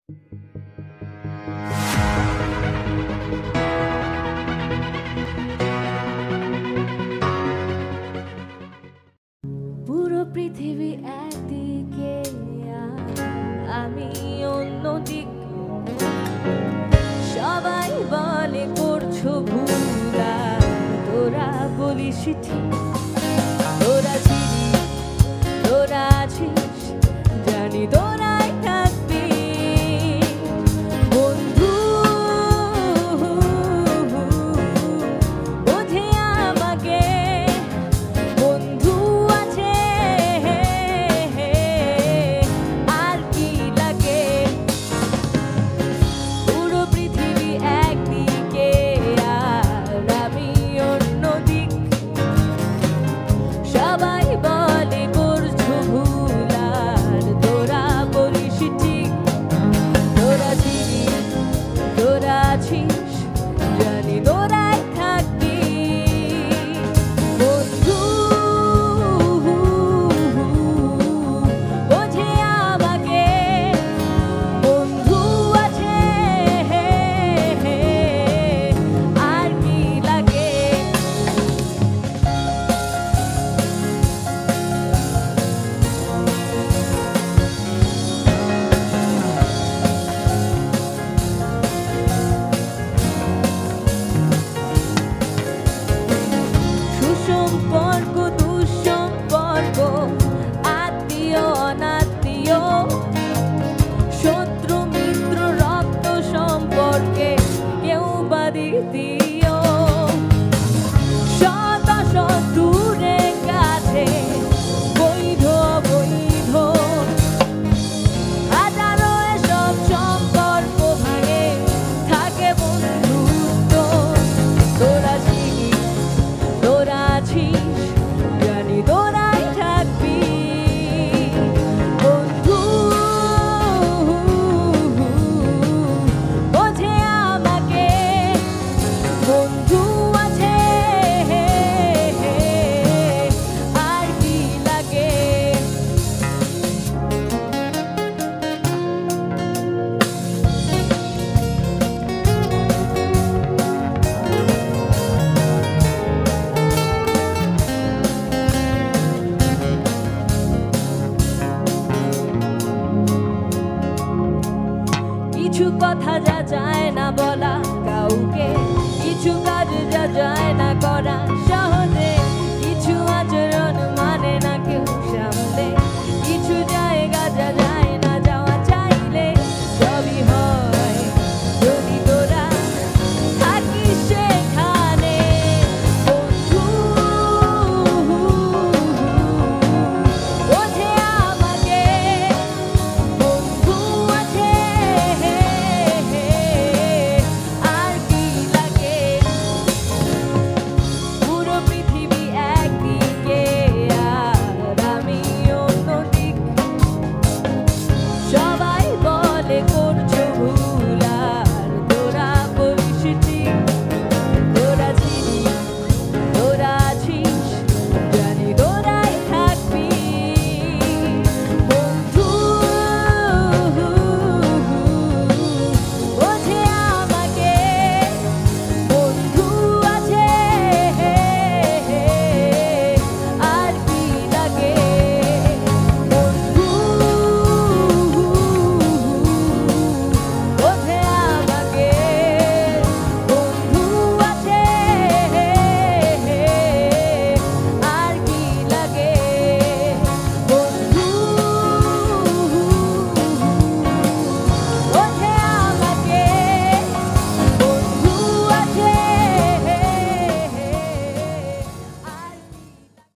পুরো পৃথিবী একদিকে আমি অন্যদিকে, সবাই বলে করছো ভুল আর তোরা বলিস ঠিক। তোরা ছিলি, তোরা আছিস, জানি তোরাই থাকবি বন্ধু। বোঝে আমাকে বন্ধু আছে, আর কি লাগে। পুরো পৃথিবী একদিকে আর আমি অন্যদিক, সবাই বলে করছো ভুল আর তোরা বলিস ঠিক। তোরা ছিলি, তোরা আছিস, জানি তোরাই থাকবি বন্ধু। বোঝে আমাকে বন্ধু আছে, আর কি লাগে। সুসম্পর্ক দুঃসম্পর্ক, আত্মীয় অনাত্মীয়, শত্রু মিত্র রক্ত সম্পর্কে কেউ বা দ্বিতীয়। শত শত্রুরের কাছে বৈধ অবৈধ, হাজারো এসব সম্পর্ক ভাঙে, থাকে বন্ধুত্ব। তোরা ছিলি, তোরা আছিস, জানি তোরাই থাকবি বন্ধু। বোঝে আমাকে বন্ধু আছে, আর কি লাগে। কিছু কথা যা যায় না বলা কাউকে, কিছু কাজ যা যায় না করা সহজে, কিছু আচরণ মানে না